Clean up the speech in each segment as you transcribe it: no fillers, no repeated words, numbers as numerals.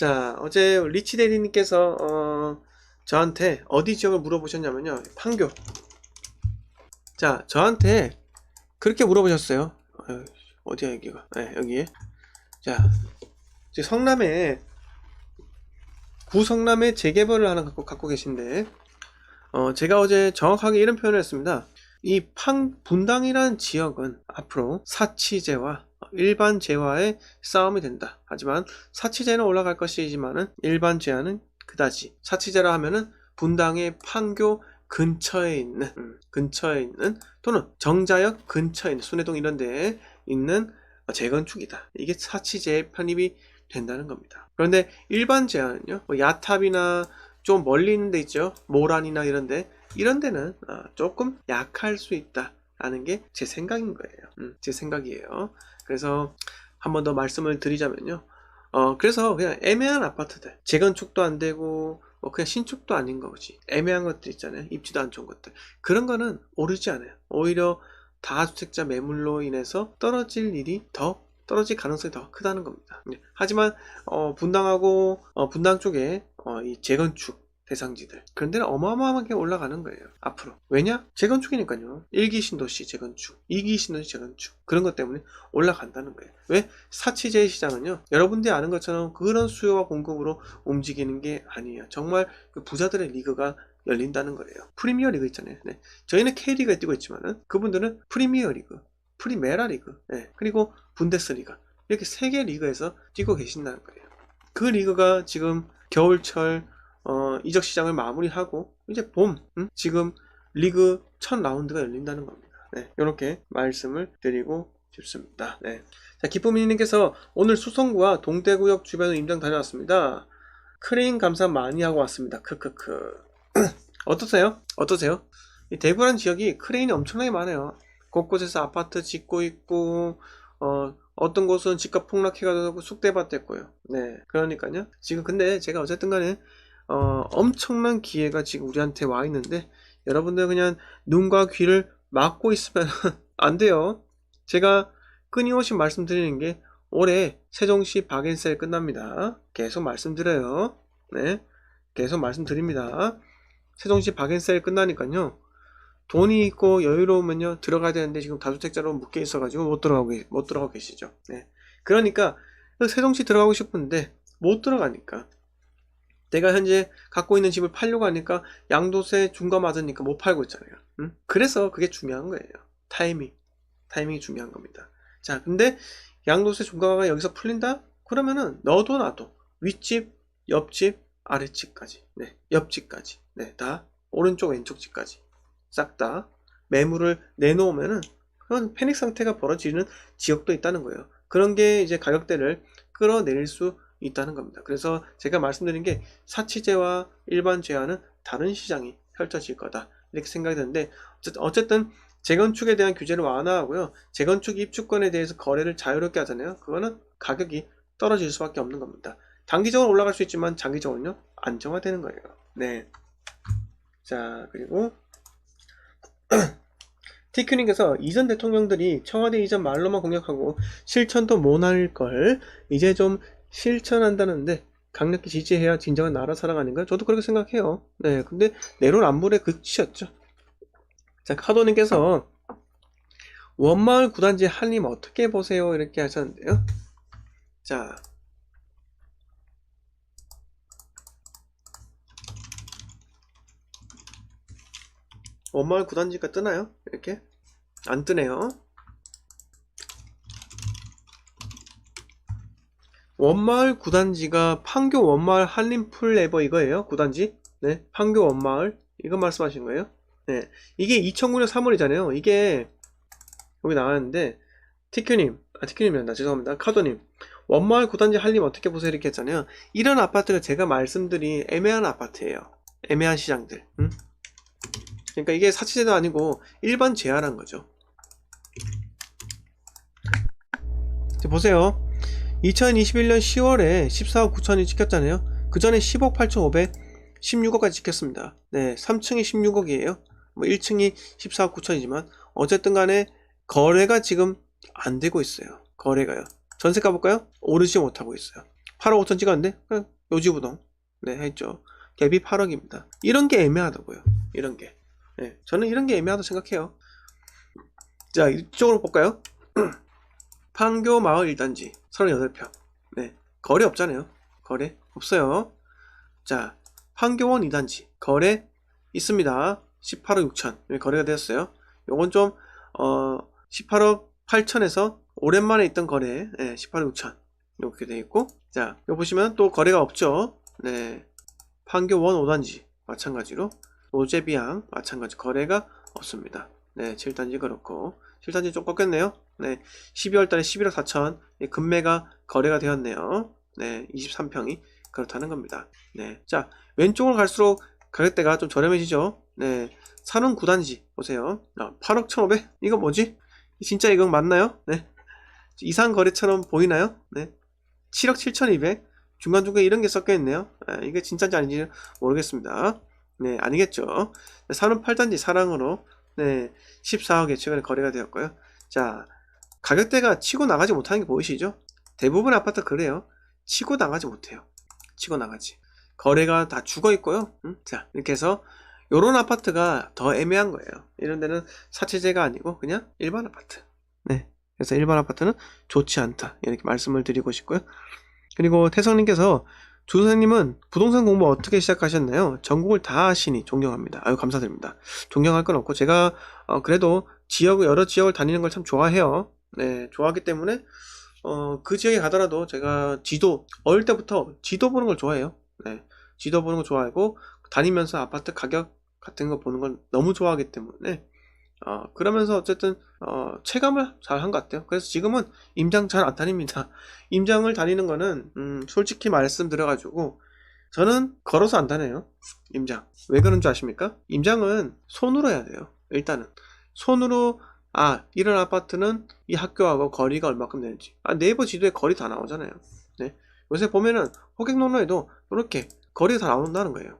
자, 어제 리치 대리님께서 저한테 어디 지역을 물어보셨냐면요, 판교. 자, 저한테 그렇게 물어보셨어요. 어디야 여기가? 네, 여기에. 자, 지금 성남에 구성남에 재개발을 하나 갖고 계신데, 제가 어제 정확하게 이런 표현을 했습니다. 이 분당이라는 지역은 앞으로 사치제와 일반제와의 싸움이 된다. 하지만 사치제는 올라갈 것이지만은 일반제와는 그다지. 사치제라 하면은 분당의 판교 근처에 있는 또는 정자역 근처에 있는 순회동 이런 데에 있는 재건축이다. 이게 사치제에 편입이 된다는 겁니다. 그런데 일반제와는요, 뭐 야탑이나 좀 멀리 있는 데 있죠. 모란이나 이런 데는 조금 약할 수 있다 라는 게 제 생각인 거예요. 제 생각이에요. 그래서 한 번 더 말씀을 드리자면요, 그래서 그냥 애매한 아파트들, 재건축도 안 되고 뭐 그냥 신축도 아닌 거지, 애매한 것들 있잖아요. 입지도 안 좋은 것들, 그런 거는 오르지 않아요. 오히려 다주택자 매물로 인해서 떨어질 가능성이 더 크다는 겁니다. 하지만 분당하고 분당 쪽에 이 재건축 대상지들, 그런 데는 어마어마하게 올라가는 거예요 앞으로. 왜냐? 재건축이니까요. 1기 신도시 재건축, 2기 신도시 재건축, 그런 것 때문에 올라간다는 거예요. 왜? 사치제 시장은요, 여러분들이 아는 것처럼 그런 수요와 공급으로 움직이는 게 아니에요. 정말 그 부자들의 리그가 열린다는 거예요. 프리미어 리그 있잖아요. 네. 저희는 K리그에 뛰고 있지만은 그분들은 프리미어 리그, 프리메라 리그, 네. 그리고 분데스리가, 이렇게 3개 리그에서 뛰고 계신다는 거예요. 그 리그가 지금 겨울철 이적 시장을 마무리하고 이제 봄, 지금 리그 첫 라운드가 열린다는 겁니다. 네, 이렇게 말씀을 드리고 싶습니다. 네. 자, 기쁨이님께서 오늘 수성구와 동대구역 주변을 임장 다녀왔습니다. 크레인 감사 많이 하고 왔습니다. 크크크. 어떠세요? 이 대구란 지역이 크레인이 엄청나게 많아요. 곳곳에서 아파트 짓고 있고, 어떤 곳은 집값 폭락해가지고 쑥대밭 됐고요. 네, 그러니까요. 지금 근데 제가 어쨌든 간에 엄청난 기회가 지금 우리한테 와 있는데, 여러분들 그냥 눈과 귀를 막고 있으면 안 돼요. 제가 끊임없이 말씀드리는 게, 올해 세종시 박앤셀 끝납니다. 계속 말씀드려요. 네, 계속 말씀드립니다. 세종시 박앤셀 끝나니까요, 돈이 있고 여유로우면요 들어가야 되는데 지금 다주택자로 묶여 있어가지고 못 들어가고 계시죠. 네. 그러니까 세종시 들어가고 싶은데 못 들어가니까, 내가 현재 갖고 있는 집을 팔려고 하니까 양도세 중과 맞으니까 못 팔고 있잖아요. 그래서 그게 중요한 거예요. 타이밍이 중요한 겁니다. 자, 근데 양도세 중과가 여기서 풀린다? 그러면은 너도 나도 윗집, 옆집, 아랫집까지, 네, 옆집까지, 네, 다 오른쪽 왼쪽 집까지 싹 다 매물을 내놓으면은 그런 패닉 상태가 벌어지는 지역도 있다는 거예요. 그런 게 이제 가격대를 끌어내릴 수 있다는 겁니다. 그래서 제가 말씀드린 게, 사치제와 일반제와는 다른 시장이 펼쳐질 거다 이렇게 생각이 드는데, 어쨌든 재건축에 대한 규제를 완화하고요, 재건축 입주권에 대해서 거래를 자유롭게 하잖아요. 그거는 가격이 떨어질 수밖에 없는 겁니다. 단기적으로 올라갈 수 있지만 장기적으로는요 안정화되는 거예요. 네. 자, 그리고 TQ님께서 이전 대통령들이 청와대 이전 말로만 공격하고 실천도 못할걸 이제 좀 실천한다는데 강력히 지지해야 진정한 나라 사랑 아닌가요? 저도 그렇게 생각해요. 네, 근데 내로남불의 극치였죠. 자, 카도님께서 원마을 구단지 한림 어떻게 보세요? 이렇게 하셨는데요. 자, 원마을 구단지가 뜨나요? 이렇게? 안 뜨네요. 원마을 구단지가 판교 원마을 한림풀에버 이거예요. 구단지. 네, 판교 원마을 이거 말씀하신 거예요. 네, 이게 2009년 3월이잖아요. 이게 여기 나왔는데, TQ님이란다. 죄송합니다. 카도님, 원마을 구단지 한림 어떻게 보세요? 이렇게 했잖아요. 이런 아파트가 제가 말씀드린 애매한 아파트예요. 애매한 시장들. 그러니까 이게 사치제도 아니고 일반 제한한 거죠. 보세요. 2021년 10월에 14억 9천이 찍혔잖아요. 그 전에 10억 8천5백 16억까지 찍혔습니다. 네, 3층이 16억이에요. 뭐 1층이 14억 9천이지만 어쨌든 간에 거래가 지금 안 되고 있어요. 거래가요. 전세 가볼까요? 오르지 못하고 있어요. 8억 5천 찍었는데 그냥 요지부동 네 했죠. 갭이 8억입니다. 이런 게 애매하다고요. 이런 게. 네, 저는 이런 게 애매하다고 생각해요. 자, 이쪽으로 볼까요? 판교 마을 1단지 38평. 네, 거래 없잖아요. 거래 없어요. 자, 판교원 2단지 거래 있습니다. 18억 6천 거래가 되었어요. 요건 좀 18억 8천에서 오랜만에 있던 거래 18억 6천 이렇게 되어 있고, 자, 여기 보시면 또 거래가 없죠. 네, 판교원 5단지 마찬가지로 노제비양 마찬가지 거래가 없습니다. 네, 7단지 그렇고 7단지 좀 꺾였네요. 네, 12월달에 11억 4천 금매가 거래가 되었네요. 네, 23평이 그렇다는 겁니다. 네, 자, 왼쪽으로 갈수록 가격대가 좀 저렴해지죠. 네, 산원 9단지 보세요. 8억 1,500? 이거 뭐지? 진짜 이건 맞나요? 네, 이상 거래처럼 보이나요? 네, 7억 7,200 중간중간 이런 게 섞여 있네요. 이게 진짜인지 아닌지 모르겠습니다. 네, 아니겠죠. 산원 8단지 사랑으로 네, 14억에 최근에 거래가 되었고요. 자, 가격대가 치고 나가지 못하는 게 보이시죠? 대부분 아파트 그래요. 치고 나가지 못해요. 치고 나가지. 거래가 다 죽어 있고요. 자, 이렇게 해서 요런 아파트가 더 애매한 거예요. 이런 데는 사채제가 아니고 그냥 일반 아파트. 네, 그래서 일반 아파트는 좋지 않다 이렇게 말씀을 드리고 싶고요. 그리고 태성님께서 조 선생님은 부동산 공부 어떻게 시작하셨나요? 전국을 다 하시니 존경합니다. 아유, 감사드립니다. 존경할 건 없고 제가 그래도 여러 지역을 다니는 걸 참 좋아해요. 네, 좋아하기 때문에 그 지역에 가더라도 제가 어릴 때부터 지도 보는 걸 좋아해요. 네, 지도 보는 거 좋아하고 다니면서 아파트 가격 같은 거 보는 건 너무 좋아하기 때문에 그러면서 어쨌든 체감을 잘 한 것 같아요. 그래서 지금은 임장 잘 안 다닙니다. 임장을 다니는 거는 솔직히 말씀드려가지고 저는 걸어서 안 다녀요. 임장 왜 그런 줄 아십니까? 임장은 손으로 해야 돼요. 일단은 손으로 이런 아파트는 이 학교하고 거리가 얼마큼 되는지 네이버 지도에 거리 다 나오잖아요. 네, 요새 보면은 호객농로에도 이렇게 거리가 다 나온다는 거예요.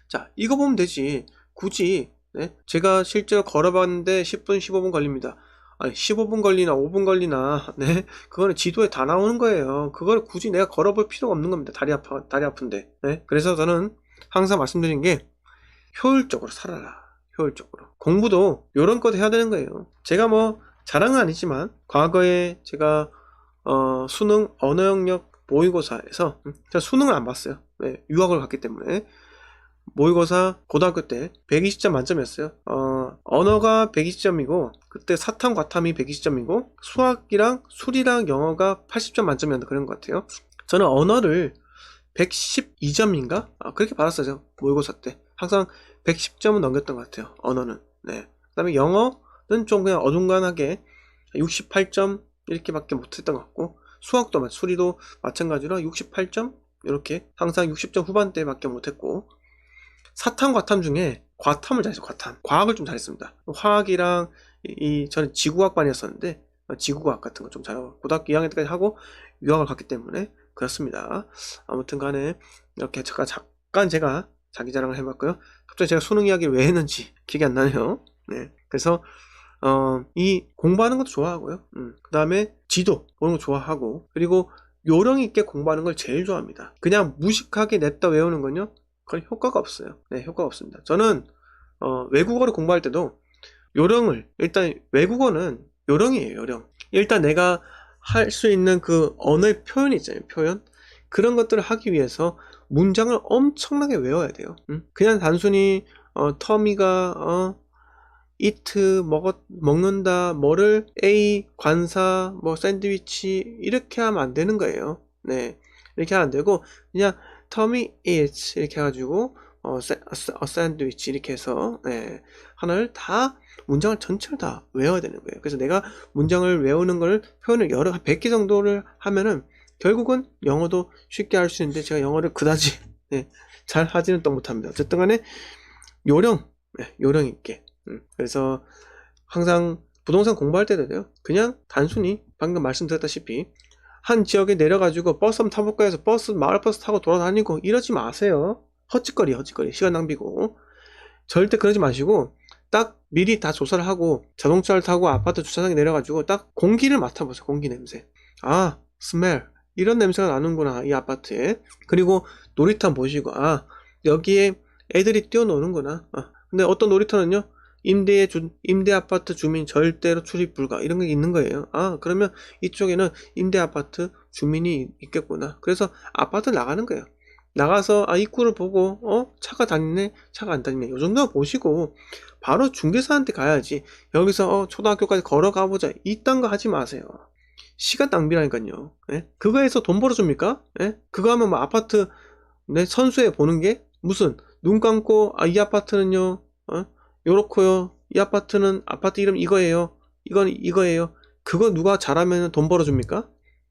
자, 이거 보면 되지. 굳이 네? 제가 실제로 걸어봤는데 10분 15분 걸립니다. 15분 걸리나 5분 걸리나 네? 그거는 지도에 다 나오는 거예요. 그걸 굳이 내가 걸어볼 필요가 없는 겁니다. 다리 아픈데. 네? 그래서 저는 항상 말씀드린 게 효율적으로 살아라. 효율적으로. 공부도 요런 것도 해야 되는 거예요. 제가 뭐 자랑은 아니지만 과거에 제가 수능 언어 영역 모의고사에서 제가 수능을 안 봤어요. 네, 유학을 갔기 때문에. 모의고사 고등학교 때 120점 만점이었어요. 언어가 120점이고 그때 사탐 과탐이 120점이고 수학이랑 술이랑 영어가 80점 만점이었는데 그런 것 같아요. 저는 언어를 112점인가? 그렇게 받았어요. 모의고사 때 항상 110점은 넘겼던 것 같아요. 언어는. 네. 그 다음에 영어는 좀 그냥 어중간하게 68점 이렇게 밖에 못했던 것 같고 수학도 수리도 마찬가지로 68점 이렇게 항상 60점 후반대밖에 못했고 사탐 과탐 중에 과탐을 잘했어요. 과학을 좀 잘했습니다. 화학이랑 저는 지구학반이었었는데 지구과학 같은 거 좀 잘하고 고등학교 2학년 때까지 하고 유학을 갔기 때문에 그렇습니다. 아무튼 간에 이렇게 잠깐 제가 자기 자랑을 해봤고요. 갑자기 제가 수능 이야기를 왜 했는지 기억이 안 나네요. 네, 그래서 이 공부하는 것도 좋아하고요. 그 다음에 지도 보는 거 좋아하고 그리고 요령 있게 공부하는 걸 제일 좋아합니다. 그냥 무식하게 냅다 외우는 건요 그건 효과가 없어요. 네, 효과가 없습니다. 저는 외국어를 공부할 때도 요령을 일단 외국어는 요령이에요. 요령. 일단 내가 할 수 있는 그 언어의 표현이 있잖아요. 표현. 그런 것들을 하기 위해서 문장을 엄청나게 외워야 돼요. 그냥 단순히 터미가 eat 먹는다 뭐를 a 관사 뭐 샌드위치 이렇게 하면 안 되는 거예요. 네, 이렇게 하면 안 되고 그냥 터미 eats 이렇게 해가지고 샌드위치 이렇게 해서 네, 하나를 다 문장을 전체를 다 외워야 되는 거예요. 그래서 내가 문장을 외우는 걸 표현을 100개 정도를 하면은 결국은 영어도 쉽게 할 수 있는데 제가 영어를 그다지 네, 잘 하지는 또 못합니다. 어쨌든 간에 요령 있게 그래서 항상 부동산 공부할 때도요 그냥 단순히 방금 말씀드렸다시피 한 지역에 내려가지고 버스 한번 타볼까 해서 마을버스 타고 돌아다니고 이러지 마세요. 헛짓거리 시간 낭비고. 절대 그러지 마시고 딱 미리 다 조사를 하고 자동차를 타고 아파트 주차장에 내려가지고 딱 공기를 맡아보세요. 공기 냄새. 스멜 이런 냄새가 나는구나, 이 아파트에. 그리고 놀이터 보시고, 아, 여기에 애들이 뛰어노는구나. 근데 어떤 놀이터는요, 임대 아파트 주민 절대로 출입 불가, 이런 게 있는 거예요. 아, 그러면 이쪽에는 임대 아파트 주민이 있겠구나. 그래서 아파트 나가는 거예요. 나가서, 아, 입구를 보고, 차가 다니네, 차가 안 다니네. 요 정도 보시고, 바로 중개사한테 가야지. 여기서, 초등학교까지 걸어가 보자. 이딴 거 하지 마세요. 시간 낭비라니까요. 예? 그거 해서 돈 벌어줍니까? 예? 그거 하면 뭐 아파트 내 선수에 보는 게 무슨 눈 감고, 아, 이 아파트는요, 요렇고요. 이 아파트는 아파트 이름 이거예요. 이건 이거예요. 그거 누가 잘하면 돈 벌어줍니까?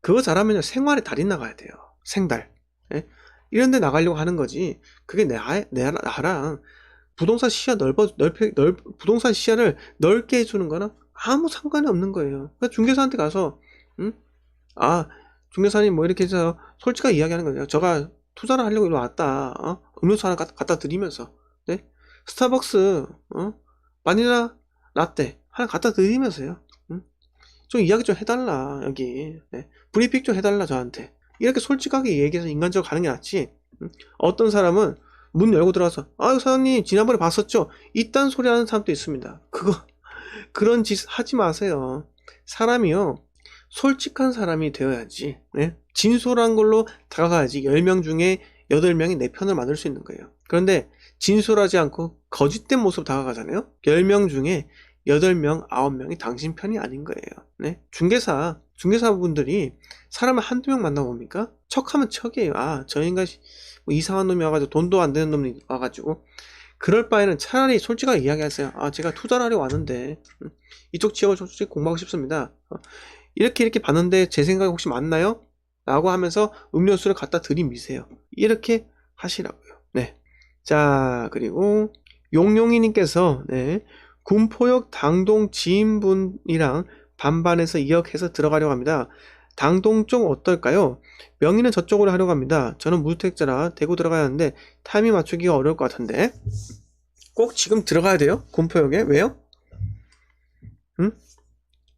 그거 잘하면 생활의 달이 나가야 돼요. 생달. 예? 이런 데 나가려고 하는 거지. 그게 나랑 부동산 시야 부동산 시야를 넓게 해주는 거는 아무 상관이 없는 거예요. 그러니까 중개사한테 가서, 응? 아, 중개사님 뭐 이렇게 해서 솔직하게 이야기하는 거예요. 제가 투자를 하려고 이리 왔다. 음료수 하나 갖다 드리면서, 네? 스타벅스, 바닐라 라떼 하나 갖다 드리면서요. 응? 좀 이야기 좀 해달라, 여기. 네? 브리핑 좀 해달라, 저한테. 이렇게 솔직하게 얘기해서 인간적으로 가는 게 낫지. 응? 어떤 사람은 문 열고 들어와서, 아, 사장님, 지난번에 봤었죠? 이딴 소리 하는 사람도 있습니다. 그런 짓 하지 마세요. 사람이요, 솔직한 사람이 되어야지. 네? 진솔한 걸로 다가가야지 10명 중에 8명이 내 편을 만들 수 있는 거예요. 그런데 진솔하지 않고 거짓된 모습 다가가잖아요. 10명 중에 8명, 9명이 당신 편이 아닌 거예요. 네? 중개사분들이 사람을 한두 명 만나봅니까? 척하면 척이에요. 아, 저 인간 뭐 이상한 놈이 와가지고 돈도 안 되는 놈이 와가지고. 그럴 바에는 차라리 솔직하게 이야기하세요. 아, 제가 투자를 하려고 왔는데 이쪽 지역을 솔직히 공부하고 싶습니다. 이렇게 봤는데 제 생각이 혹시 맞나요? 라고 하면서 음료수를 갖다 들이미세요. 이렇게 하시라고요. 네. 자, 그리고 용용이님께서, 네, 군포역 당동 지인분이랑 반반해서 2억 해서 들어가려고 합니다. 당동 쪽 어떨까요? 명의는 저쪽으로 하려고 합니다. 저는 무주택자라 대구 들어가야 하는데 타이밍 맞추기가 어려울 것 같은데. 꼭 지금 들어가야 돼요? 군포역에? 왜요? 응?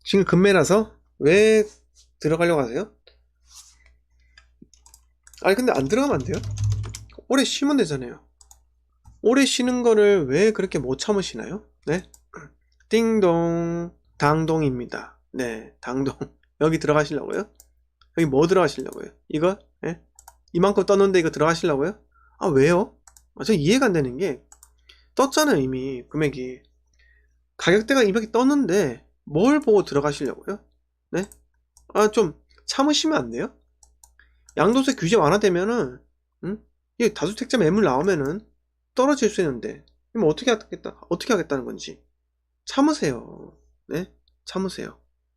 지금 금매라서? 왜 들어가려고 하세요? 아니, 근데 안 들어가면 안 돼요? 오래 쉬면 되잖아요. 오래 쉬는 거를 왜 그렇게 못 참으시나요? 네? 띵동 당동입니다. 네, 당동. 여기 들어가시려고요? 여기 뭐 들어가시려고요? 이거? 네? 이만큼 떴는데 이거 들어가시려고요? 아, 왜요? 저 이해가 안 되는 게, 떴잖아요, 이미 금액이. 가격대가 이렇게 떴는데 뭘 보고 들어가시려고요? 네? 아, 좀 참으시면 안 돼요? 양도세 규제 완화되면은, 응? 이 다주택자 매물 나오면은 떨어질 수 있는데, 그럼 어떻게 하겠다는 건지. 참으세요. 네? 참으세요.